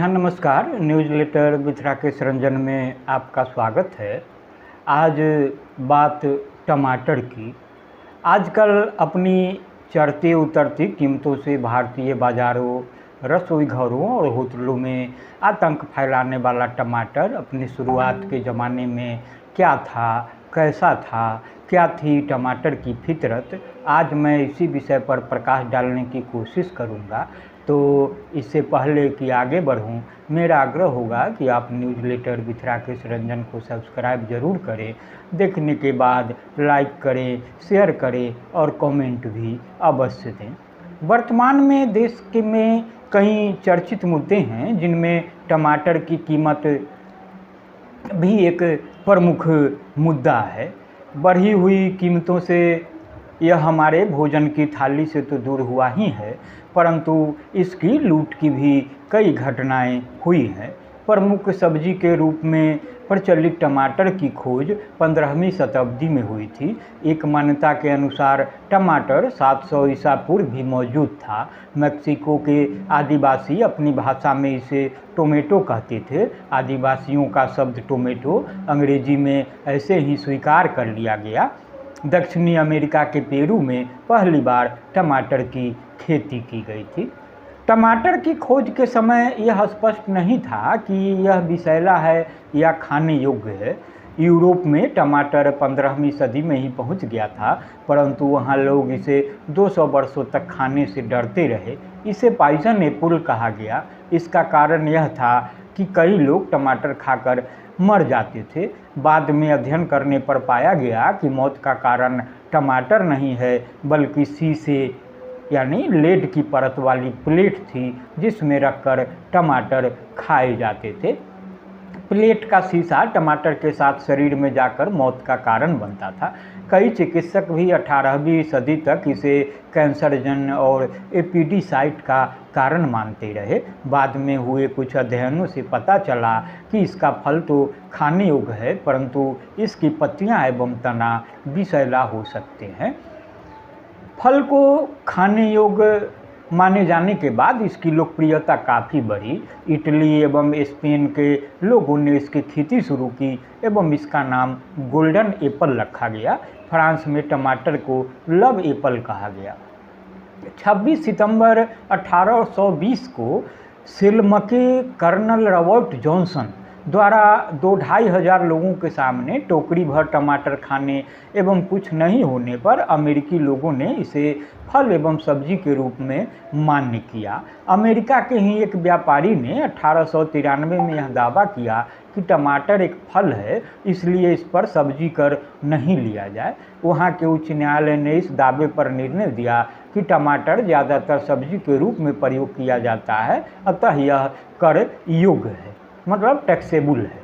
हाँ, नमस्कार। Newsletter with Rakesh Ranjan में आपका स्वागत है। आज बात टमाटर की। आजकल अपनी चढ़ती उतरती कीमतों से भारतीय बाज़ारों, रसोई घरों और होटलों में आतंक फैलाने वाला टमाटर अपनी शुरुआत के ज़माने में क्या था, कैसा था, क्या थी टमाटर की फितरत, आज मैं इसी विषय पर प्रकाश डालने की कोशिश करूँगा। तो इससे पहले कि आगे बढ़ूं, मेरा आग्रह होगा कि आप न्यूज़लेटर विथ राकेश रंजन को सब्सक्राइब ज़रूर करें। देखने के बाद लाइक करें, शेयर करें और कमेंट भी अवश्य दें। वर्तमान में देश के में कई चर्चित मुद्दे हैं जिनमें टमाटर की कीमत भी एक प्रमुख मुद्दा है। बढ़ी हुई कीमतों से यह हमारे भोजन की थाली से तो दूर हुआ ही है, परंतु इसकी लूट की भी कई घटनाएं हुई हैं। प्रमुख सब्जी के रूप में प्रचलित टमाटर की खोज 15वीं शताब्दी में हुई थी। एक मान्यता के अनुसार टमाटर 700 ईसा पूर्व भी मौजूद था। मैक्सिको के आदिवासी अपनी भाषा में इसे टोमेटो कहते थे। आदिवासियों का शब्द टोमेटो अंग्रेजी में ऐसे ही स्वीकार कर लिया गया। दक्षिणी अमेरिका के पेरू में पहली बार टमाटर की खेती की गई थी। टमाटर की खोज के समय यह स्पष्ट नहीं था कि यह विषैला है या खाने योग्य है। यूरोप में टमाटर 15वीं सदी में ही पहुंच गया था, परंतु वहां लोग इसे 200 वर्षों तक खाने से डरते रहे। इसे पॉइजन एप्पल कहा गया। इसका कारण यह था कि कई लोग टमाटर खाकर मर जाते थे। बाद में अध्ययन करने पर पाया गया कि मौत का कारण टमाटर नहीं है, बल्कि शीशे यानी लेड की परत वाली प्लेट थी जिसमें रखकर टमाटर खाए जाते थे। प्लेट का शीशा टमाटर के साथ शरीर में जाकर मौत का कारण बनता था। कई चिकित्सक भी 18वीं सदी तक इसे कैंसरजन और एपिडिसाइट का कारण मानते रहे। बाद में हुए कुछ अध्ययनों से पता चला कि इसका फल तो खाने योग्य है, परंतु इसकी पत्तियां एवं तना विषैला हो सकते हैं। फल को खाने योग्य माने जाने के बाद इसकी लोकप्रियता काफ़ी बढ़ी। इटली एवं स्पेन के लोगों ने इसकी खेती शुरू की एवं इसका नाम गोल्डन एप्पल रखा गया। फ्रांस में टमाटर को लव एप्पल कहा गया। 26 सितंबर 1820 को सेल्मके कर्नल रॉबर्ट जॉनसन द्वारा 2-2.5 हज़ार लोगों के सामने टोकरी भर टमाटर खाने एवं कुछ नहीं होने पर अमेरिकी लोगों ने इसे फल एवं सब्जी के रूप में मान्य किया। अमेरिका के ही एक व्यापारी ने 1893 में यह दावा किया कि टमाटर एक फल है, इसलिए इस पर सब्जी कर नहीं लिया जाए। वहाँ के उच्च न्यायालय ने इस दावे पर निर्णय दिया कि टमाटर ज़्यादातर सब्जी के रूप में प्रयोग किया जाता है, अतः यह कर योग्य है, मतलब टैक्सेबल है।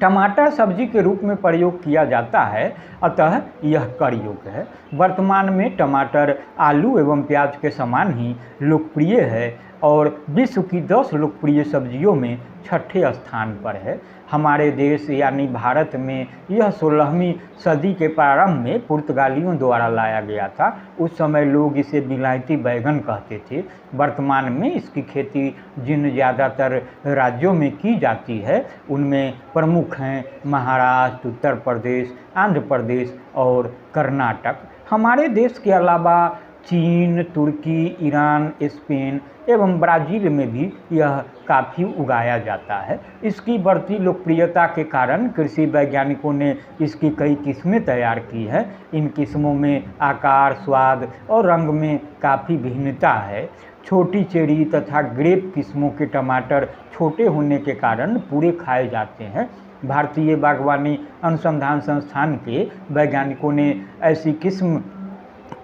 टमाटर सब्जी के रूप में प्रयोग किया जाता है, अतः यह कर योग्य है। वर्तमान में टमाटर आलू एवं प्याज के समान ही लोकप्रिय है और विश्व की 10 लोकप्रिय सब्जियों में 6ठे स्थान पर है। हमारे देश यानी भारत में यह 16वीं सदी के प्रारंभ में पुर्तगालियों द्वारा लाया गया था। उस समय लोग इसे विलायती बैंगन कहते थे। वर्तमान में इसकी खेती जिन ज़्यादातर राज्यों में की जाती है उनमें प्रमुख हैं महाराष्ट्र, उत्तर प्रदेश, आंध्र प्रदेश और कर्नाटक। हमारे देश के अलावा चीन, तुर्की, ईरान, स्पेन एवं ब्राज़ील में भी यह काफ़ी उगाया जाता है। इसकी बढ़ती लोकप्रियता के कारण कृषि वैज्ञानिकों ने इसकी कई किस्में तैयार की हैं। इन किस्मों में आकार, स्वाद और रंग में काफ़ी भिन्नता है। छोटी चेरी तथा ग्रेप किस्मों के टमाटर छोटे होने के कारण पूरे खाए जाते हैं। भारतीय बागवानी अनुसंधान संस्थान के वैज्ञानिकों ने ऐसी किस्म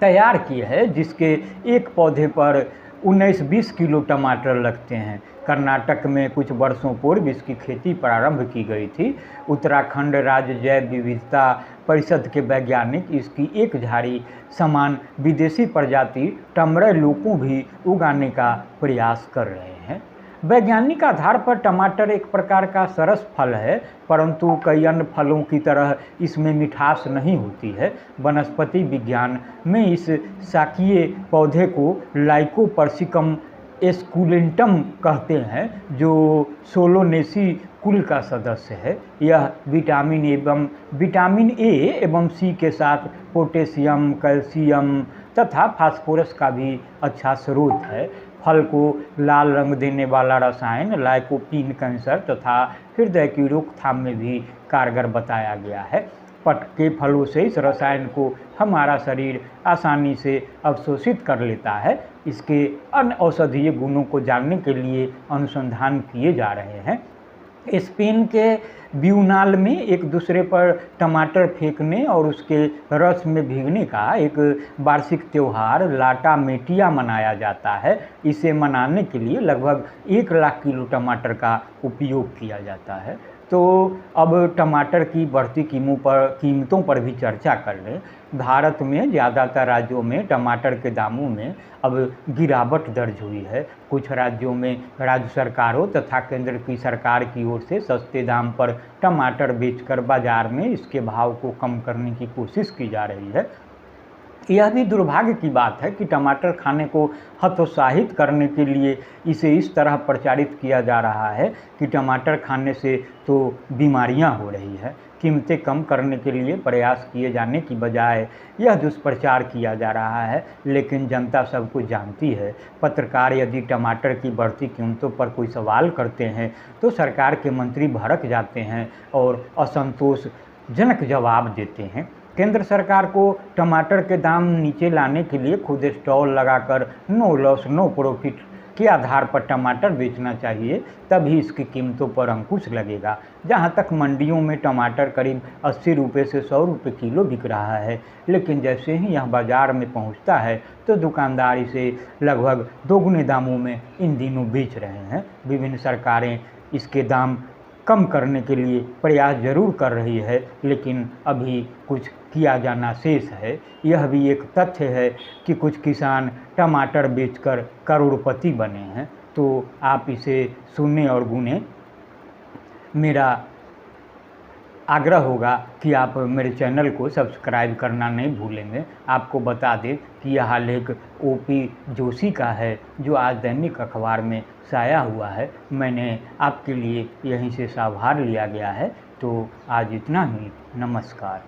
तैयार की है जिसके एक पौधे पर 19-20 किलो टमाटर लगते हैं। कर्नाटक में कुछ वर्षों पूर्व इसकी खेती प्रारंभ की गई थी। उत्तराखंड राज्य जैव विविधता परिषद के वैज्ञानिक इसकी एक झाड़ी समान विदेशी प्रजाति टमरैलोको भी उगाने का प्रयास कर रहे हैं। वैज्ञानिक आधार पर टमाटर एक प्रकार का सरस फल है, परंतु कई अन्य फलों की तरह इसमें मिठास नहीं होती है। वनस्पति विज्ञान में इस शाकीय पौधे को लाइकोपर्सिकम एस्कुलेंटम कहते हैं, जो सोलोनेसी कुल का सदस्य है। यह विटामिन ए एवं सी के साथ पोटेशियम, कैल्शियम तथा फास्फोरस का भी अच्छा स्रोत है। फल को लाल रंग देने वाला रसायन लाइकोपीन कैंसर तथा हृदय की रोकथाम में भी कारगर बताया गया है। पके फलों से इस रसायन को हमारा शरीर आसानी से अवशोषित कर लेता है। इसके अन्य औषधीय गुणों को जानने के लिए अनुसंधान किए जा रहे हैं। स्पेन के ब्यूनाल में एक दूसरे पर टमाटर फेंकने और उसके रस में भीगने का एक वार्षिक त्यौहार लाटा मेटिया मनाया जाता है। इसे मनाने के लिए लगभग 1 लाख किलो टमाटर का उपयोग किया जाता है। तो अब टमाटर की बढ़ती कीमतों पर भी चर्चा कर लें। भारत में ज़्यादातर राज्यों में टमाटर के दामों में अब गिरावट दर्ज हुई है। कुछ राज्यों में राज्य सरकारों तथा केंद्र की सरकार की ओर से सस्ते दाम पर टमाटर बेचकर बाजार में इसके भाव को कम करने की कोशिश की जा रही है। यह भी दुर्भाग्य की बात है कि टमाटर खाने को हतोत्साहित करने के लिए इसे इस तरह प्रचारित किया जा रहा है कि टमाटर खाने से तो बीमारियां हो रही है। कीमतें कम करने के लिए प्रयास किए जाने की बजाय यह दुष्प्रचार किया जा रहा है, लेकिन जनता सब कुछ जानती है। पत्रकार यदि टमाटर की बढ़ती कीमतों पर कोई सवाल करते हैं तो सरकार के मंत्री भड़क जाते हैं और असंतोषजनक जवाब देते हैं। केंद्र सरकार को टमाटर के दाम नीचे लाने के लिए खुद स्टॉल लगाकर नो लॉस नो प्रॉफिट के आधार पर टमाटर बेचना चाहिए, तभी इसकी कीमतों पर अंकुश लगेगा। जहां तक मंडियों में टमाटर करीब 80 रुपये से 100 रुपये किलो बिक रहा है, लेकिन जैसे ही यह बाज़ार में पहुंचता है तो दुकानदार इसे लगभग दोगुने दामों में इन दिनों बेच रहे हैं। विभिन्न सरकारें इसके दाम कम करने के लिए प्रयास जरूर कर रही है, लेकिन अभी कुछ किया जाना शेष है। यह भी एक तथ्य है कि कुछ किसान टमाटर बेचकर करोड़पति बने हैं। तो आप इसे सुने और गुने। मेरा आग्रह होगा कि आप मेरे चैनल को सब्सक्राइब करना नहीं भूलेंगे। आपको बता दें कि यह आलेख ओपी जोशी का है, जो आज दैनिक अखबार में शाया हुआ है। मैंने आपके लिए यहीं से साभार लिया गया है। तो आज इतना ही। नमस्कार।